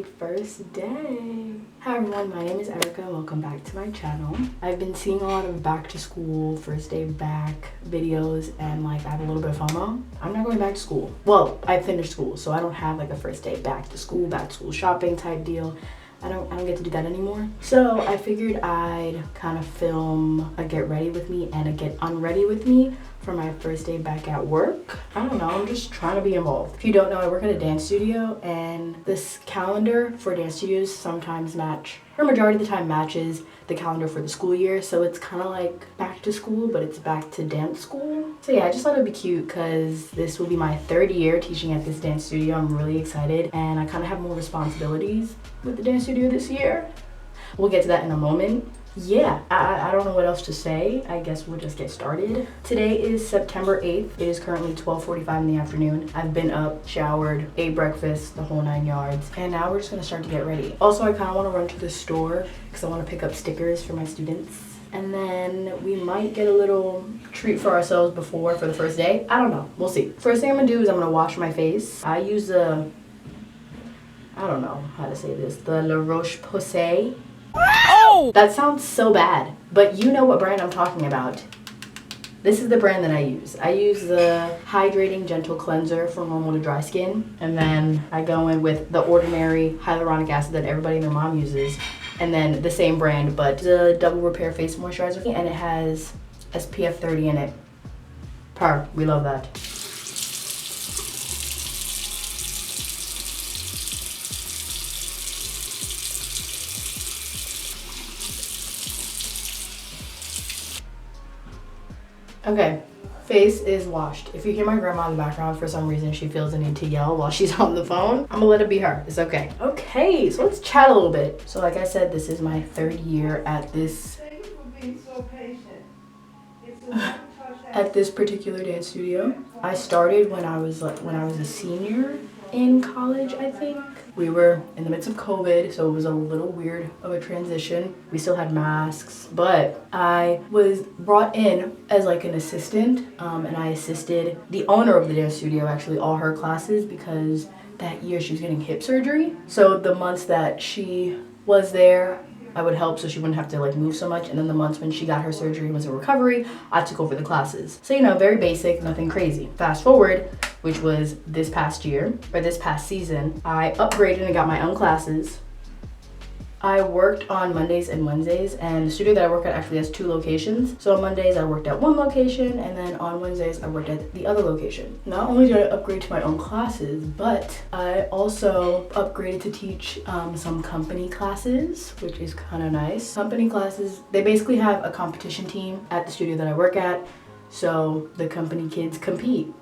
first day. Hi everyone, my name is Erica and welcome back to my channel. I've been seeing a lot of back to school, first day back videos, and I have a little bit of FOMO. I'm not going back to school. Well, I finished school, so I don't have a first day back to school shopping type deal. I don't get to do that anymore. So I figured I'd kind of film a get ready with me and a get unready with me for my first day back at work. I don't know, I'm just trying to be involved. If you don't know, I work at a dance studio, and this calendar for dance studios sometimes majority of the time matches the calendar for the school year. So it's kind of like back to school, but it's back to dance school. So yeah, I just thought it'd be cute because this will be my third year teaching at this dance studio. I'm really excited, and I kind of have more responsibilities with the dance studio this year. We'll get to that in a moment. Yeah, I don't know what else to say. I guess we'll just get started. Today is September 8th. It is currently 12:45 in the afternoon. I've been up, showered, ate breakfast, the whole 9 yards, and now we're just gonna start to get ready. Also, I kind of want to run to the store because I want to pick up stickers for my students. And then we might get a little treat for ourselves for the first day. I don't know, we'll see. First thing I'm gonna do is I'm gonna wash my face. I use I don't know how to say this, the La Roche-Posay. Oh! That sounds so bad, but you know what brand I'm talking about. This is the brand that I use. I use the Hydrating Gentle Cleanser for normal to dry skin, and then I go in with the ordinary hyaluronic acid that everybody and their mom uses, and then the same brand, but the Double Repair Face Moisturizer, and it has SPF 30 in it. We love that. Okay, face is washed. If you hear my grandma in the background, for some reason she feels the need to yell while she's on the phone, I'm gonna let it be her. It's okay. Okay, so let's chat a little bit. So like I said, this is my third year at this at this particular dance studio. I started when I was a senior in college, I think. We were in the midst of COVID, so it was a little weird of a transition. We still had masks, but I was brought in as an assistant, and I assisted the owner of the dance studio, actually, all her classes, because that year she was getting hip surgery. So the months that she was there, I would help so she wouldn't have to move so much, and then the months when she got her surgery and was in recovery, I took over the classes. So very basic, nothing crazy. Fast forward, which was this past year, or this past season, I upgraded and got my own classes. I worked on Mondays and Wednesdays, and the studio that I work at actually has 2 locations. So on Mondays I worked at one location, and then on Wednesdays I worked at the other location. Not only did I upgrade to my own classes, but I also upgraded to teach some company classes, which is kind of nice. Company classes, they basically have a competition team at the studio that I work at, so the company kids compete.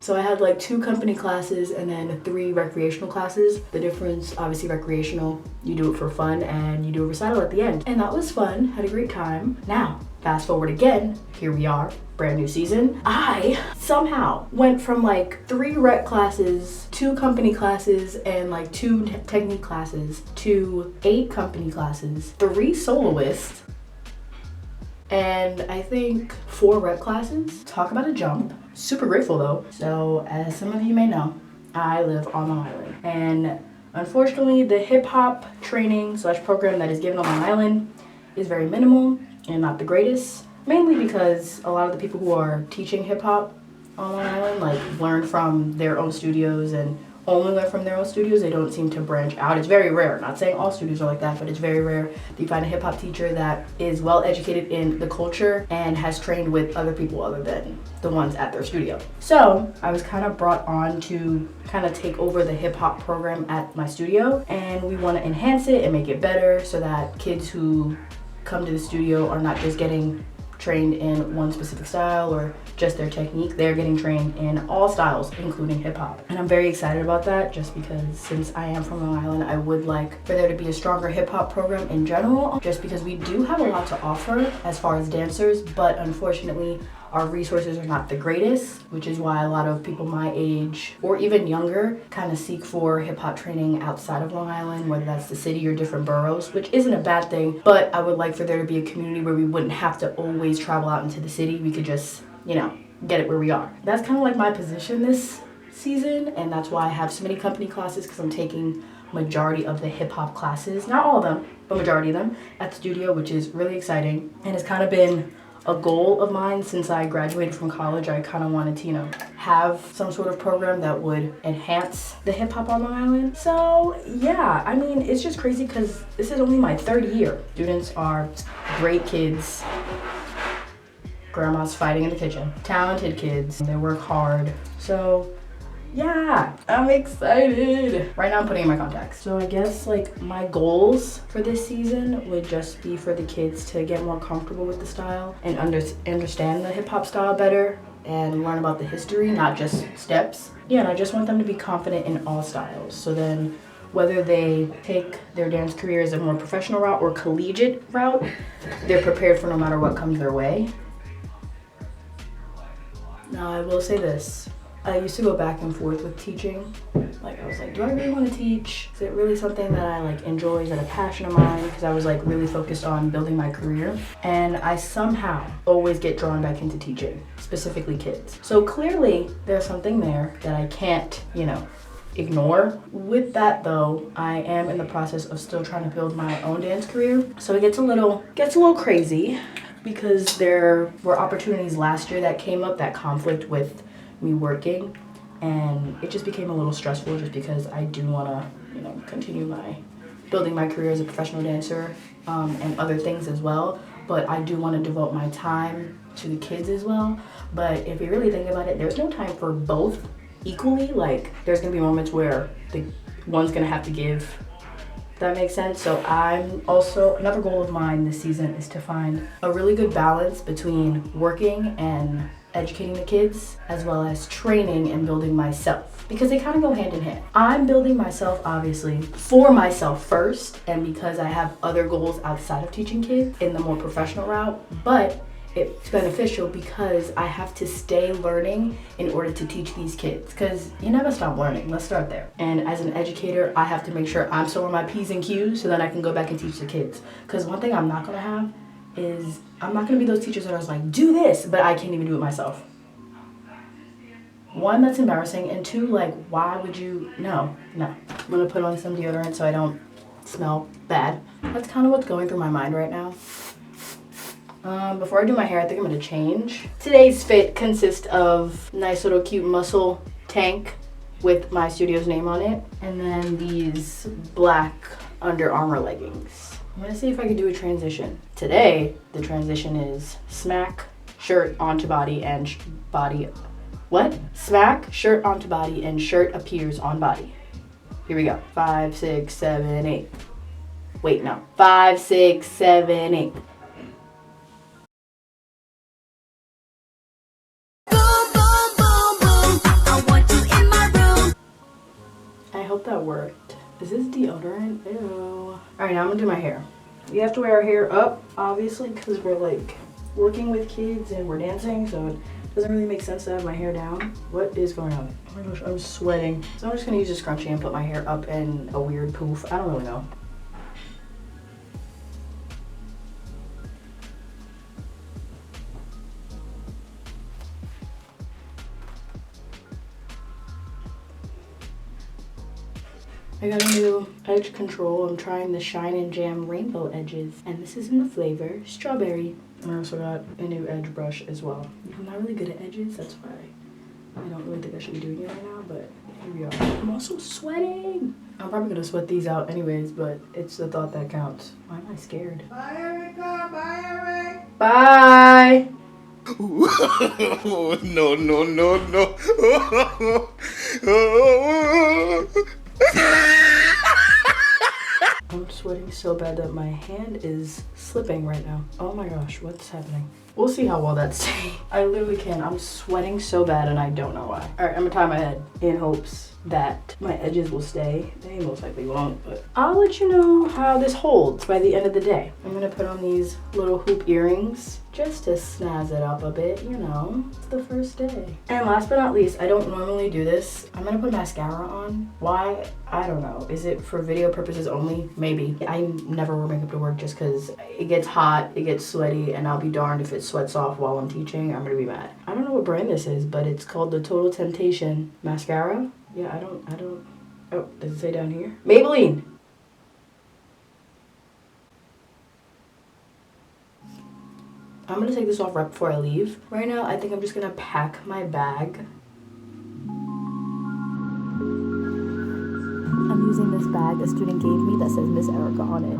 So I had 2 company classes and then 3 recreational classes. The difference, obviously recreational, you do it for fun and you do a recital at the end. And that was fun, had a great time. Now, fast forward again, here we are, brand new season. I somehow went from 3 rec classes, 2 company classes, and 2 technique classes to 8 company classes, 3 soloists, and I think 4 rep classes. Talk about a jump. Super grateful though. So as some of you may know, I live on Long Island, and unfortunately the hip hop training / program that is given on Long Island is very minimal and not the greatest, mainly because a lot of the people who are teaching hip hop on Long Island learn from their own studios and only learn from their own studios. They don't seem to branch out. It's very rare. Not saying all studios are like that, but it's very rare that you find a hip hop teacher that is well educated in the culture and has trained with other people other than the ones at their studio. So I was kind of brought on to kind of take over the hip hop program at my studio, and we want to enhance it and make it better so that kids who come to the studio are not just getting trained in one specific style or just their technique. They're getting trained in all styles, including hip hop. And I'm very excited about that, just because since I am from Long Island, I would like for there to be a stronger hip hop program in general, just because we do have a lot to offer as far as dancers, but unfortunately our resources are not the greatest, which is why a lot of people my age or even younger kind of seek for hip hop training outside of Long Island, whether that's the city or different boroughs, which isn't a bad thing, but I would like for there to be a community where we wouldn't have to always travel out into the city. We could just, get it where we are. That's kind of my position this season, and that's why I have so many company classes, because I'm taking majority of the hip hop classes, not all of them, but majority of them at the studio, which is really exciting. And it's kind of been a goal of mine since I graduated from college. I kind of wanted to, you know, have some sort of program that would enhance the hip hop on Long Island. So yeah, I mean, it's just crazy because this is only my third year. Students are great kids. Grandma's fighting in the kitchen. Talented kids. They work hard. So yeah, I'm excited. Right now I'm putting in my contacts. So I guess like my goals for this season would just be for the kids to get more comfortable with the style and understand the hip hop style better and learn about the history, not just steps. Yeah, and I just want them to be confident in all styles. So then whether they take their dance career as a more professional route or collegiate route, they're prepared for no matter what comes their way. Now I will say this. I used to go back and forth with teaching. Like I was like, do I really want to teach? Is it really something that I like enjoy? Is it a passion of mine? Because I was like really focused on building my career. And I somehow always get drawn back into teaching, specifically kids. So clearly there's something there that I can't, you know, ignore. With that though, I am in the process of still trying to build my own dance career. So it gets a little crazy because there were opportunities last year that came up that conflict with me working, and it just became a little stressful just because I do want to, you know, continue building my career as a professional dancer and other things as well, but I do want to devote my time to the kids as well. But if you really think about it, there's no time for both equally. Like there's gonna be moments where the one's gonna have to give. That makes sense. So I'm also, another goal of mine this season is to find a really good balance between working and educating the kids, as well as training and building myself, because they kind of go hand in hand. I'm building myself obviously for myself first, and because I have other goals outside of teaching kids in the more professional route, but it's beneficial because I have to stay learning in order to teach these kids, because you never stop learning. Let's start there. And as an educator, I have to make sure I'm still on my P's and Q's so that I can go back and teach the kids. Because one thing I'm not gonna have is I'm not gonna be those teachers that are like, do this, but I can't even do it myself. One, that's embarrassing, and two, like, why would you? No. I'm gonna put on some deodorant so I don't smell bad. That's kind of what's going through my mind right now. Before I do my hair, I think I'm gonna change. Today's fit consists of nice little cute muscle tank with my studio's name on it, and then these black Under Armour leggings. I'm gonna see if I can do a transition. Today, the transition is smack, shirt onto body, and Smack, shirt onto body, and shirt appears on body. Here we go. 5, 6, 7, 8. Wait, no. 5, 6, 7, 8. I hope that worked. Is this deodorant? Ew. Alright, now I'm gonna do my hair. We have to wear our hair up, obviously, because we're like working with kids and we're dancing, so it doesn't really make sense to have my hair down. What is going on? Oh my gosh, I'm sweating. So I'm just gonna use a scrunchie and put my hair up in a weird poof. I don't really know. I got a new edge control. I'm trying the Shine and Jam Rainbow Edges, and this is in the flavor Strawberry. I also got a new edge brush as well. I'm not really good at edges, that's why I don't really think I should be doing it right now, but here we are. I'm also sweating. I'm probably gonna sweat these out anyways, but it's the thought that counts. Why am I scared? Bye, Erica. Bye, Eric. Bye. No, no, no, no. I'm sweating so bad that my hand is slipping right now. Oh my gosh, what's happening? We'll see how well that's staying. I literally can't. I'm sweating so bad and I don't know why. All right, I'm gonna tie my head in hopes that my edges will stay. They most likely won't, but I'll let you know how this holds by the end of the day. I'm gonna put on these little hoop earrings just to snazz it up a bit, you know. It's the first day. And last but not least, I don't normally do this. I'm gonna put mascara on. Why? I don't know. Is it for video purposes only? Maybe. I never wear makeup to work just because it gets hot, it gets sweaty, and I'll be darned if it sweats off while I'm teaching. I'm gonna be mad. I don't know what brand this is, but it's called the Total Temptation mascara. Yeah, I don't. Oh, does it say down here? Maybelline. I'm gonna take this off right before I leave. Right now, I think I'm just gonna pack my bag. I'm using this bag a student gave me that says Miss Erica on it.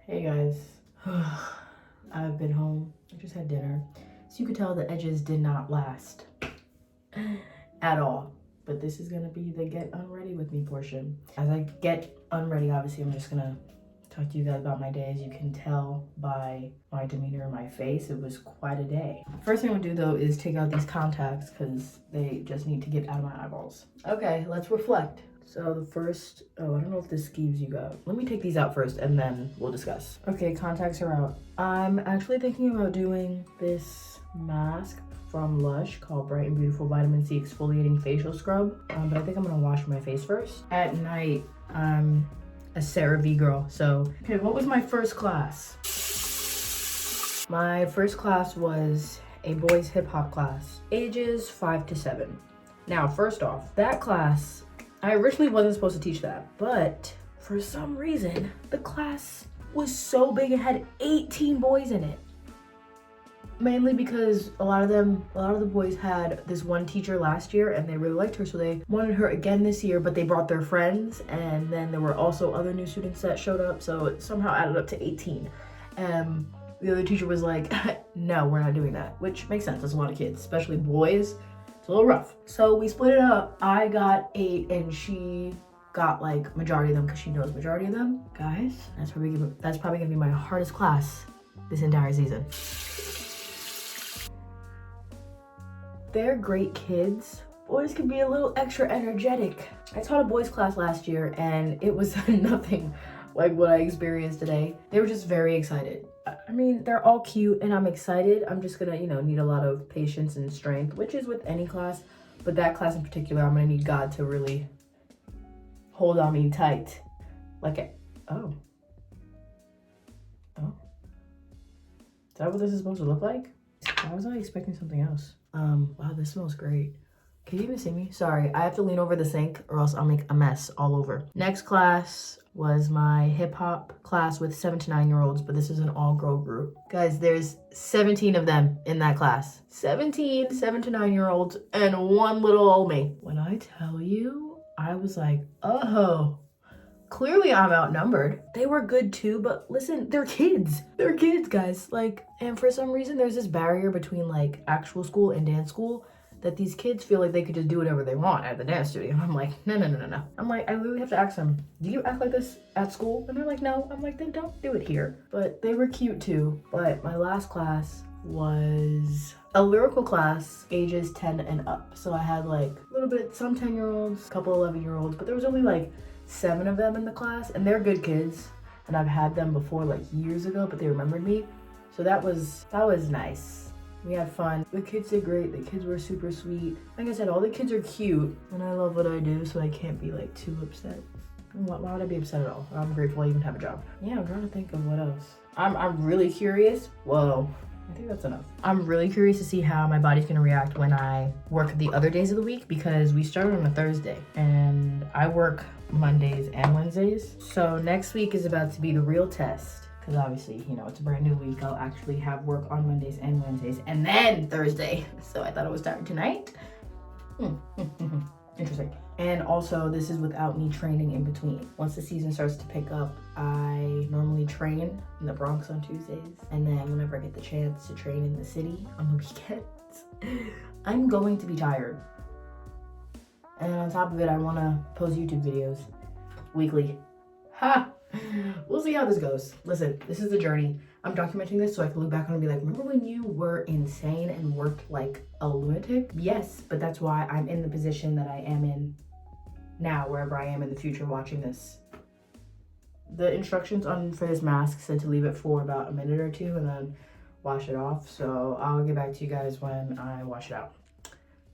Hey guys, I've been home. I just had dinner. So you could tell the edges did not last at all. But this is gonna be the get unready with me portion. As I get unready, obviously I'm just gonna talk to you guys about my day. As you can tell by my demeanor and my face, it was quite a day. First thing I'm gonna do though is take out these contacts because they just need to get out of my eyeballs. Okay, let's reflect. So the first, I don't know if this skeeves you guys. Let me take these out first and then we'll discuss. Okay, contacts are out. I'm actually thinking about doing this mask from Lush called Bright and Beautiful Vitamin C Exfoliating Facial Scrub. But I think I'm gonna wash my face first. At night, I'm a CeraVe girl. So, okay, what was my first class? My first class was a boys hip hop class, ages 5 to 7. Now, first off, that class, I originally wasn't supposed to teach that, but for some reason, the class was so big it had 18 boys in it. Mainly because a lot of the boys had this one teacher last year and they really liked her, so they wanted her again this year, but they brought their friends, and then there were also other new students that showed up, so it somehow added up to 18. The other teacher was like, no, we're not doing that, which makes sense. That's a lot of kids, especially boys. It's a little rough. So we split it up. I got 8 and she got like majority of them because she knows majority of them. Guys, that's probably gonna be my hardest class this entire season. They're great kids. Boys can be a little extra energetic. I taught a boys class last year and it was nothing like what I experienced today. They were just very excited. I mean, they're all cute and I'm excited. I'm just gonna, need a lot of patience and strength, which is with any class, but that class in particular, I'm gonna need God to really hold on me tight. Oh. Is that what this is supposed to look like? Why was I expecting something else? Wow, this smells great. Can you even see me? Sorry, I have to lean over the sink or else I'll make a mess all over. Next class was my hip hop class with 7 to 9-year-olds, but this is an all girl group. Guys, there's 17 of them in that class. 17 7 to 9-year-olds and one little old me. When I tell you, I was like, oh, clearly I'm outnumbered. They were good too, but listen, they're kids. They're kids, guys. And for some reason, there's this barrier between actual school and dance school that these kids feel like they could just do whatever they want at the dance studio. And I'm like, no. I'm like, I literally have to ask them, do you act like this at school? And they're like, no. I'm like, then don't do it here. But they were cute too. But my last class was a lyrical class, ages 10 and up. So I had a little bit, some 10-year-olds, a couple 11-year-olds, but there was only 7 of them in the class, and they're good kids. And I've had them before years ago, but they remembered me. So that was nice. We had fun. The kids did great. The kids were super sweet. Like I said, all the kids are cute, and I love what I do, so I can't be too upset Why would I be upset at all? I'm grateful I even have a job. Yeah, I'm trying to think of what else. I'm really curious. Whoa. I think that's enough. I'm really curious to see how my body's gonna react when I work the other days of the week, because we started on a Thursday and I work Mondays and Wednesdays. So next week is about to be the real test, because obviously, you know, it's a brand new week. I'll actually have work on Mondays and Wednesdays and then Thursday. So I thought I would start tonight. Interesting. And also, this is without me training in between. Once the season starts to pick up, I normally train in the Bronx on Tuesdays. And then whenever I get the chance to train in the city on the weekends, I'm going to be tired. And on top of it, I want to post YouTube videos weekly. Ha! We'll see how this goes. Listen, this is the journey. I'm documenting this so I can look back on it and be like, remember when you were insane and worked like a lunatic? Yes, but that's why I'm in the position that I am in now, wherever I am in the future watching this. The instructions for this mask said to leave it for about a minute or two and then wash it off. So I'll get back to you guys when I wash it out.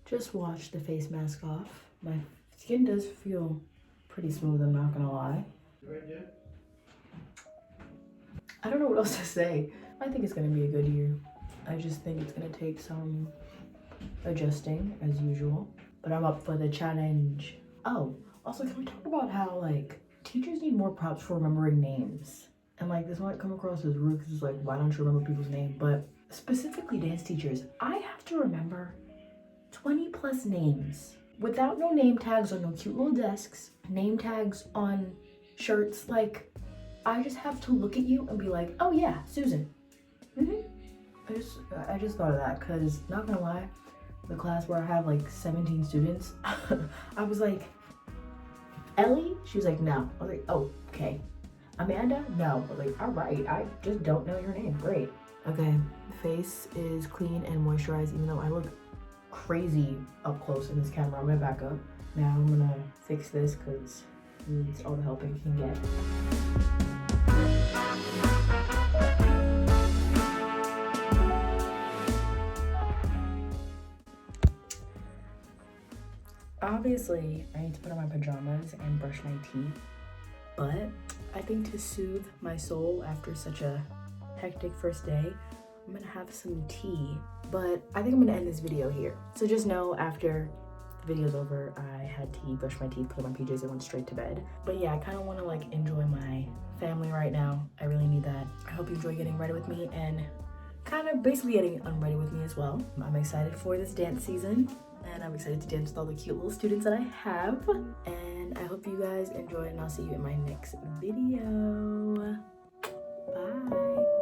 Just wash the face mask off. My skin does feel pretty smooth, I'm not gonna lie. I don't know what else to say. I think it's gonna be a good year. I just think it's gonna take some adjusting as usual, but I'm up for the challenge. Oh, also, can we talk about how like teachers need more props for remembering names? And like this might come across as rude because it's like, why don't you remember people's names? But specifically dance teachers, I have to remember 20 plus names without no name tags on no cute little desks, name tags on shirts. Like, I just have to look at you and be like, oh yeah, Susan. I just thought of that because, not gonna lie, the class where I have like 17 students, I was like, Ellie? She was like, no. I was like, oh, okay. Amanda? No. I was like, all right, I just don't know your name. Great. Okay, face is clean and moisturized, even though I look crazy up close in this camera. I'm gonna back up. Now I'm gonna fix this because it needs all the help it can get. Obviously, I need to put on my pajamas and brush my teeth, but I think to soothe my soul after such a hectic first day, I'm gonna have some tea. But I think I'm gonna end this video here. So just know after the video's over, I had tea, brushed my teeth, put on my PJs, and went straight to bed. But yeah, I kind of want to like enjoy my family right now. I really need that. I hope you enjoy getting ready with me and kind of basically getting unready with me as well. I'm excited for this dance season, and I'm excited to dance with all the cute little students that I have. And I hope you guys enjoy, and I'll see you in my next video. Bye.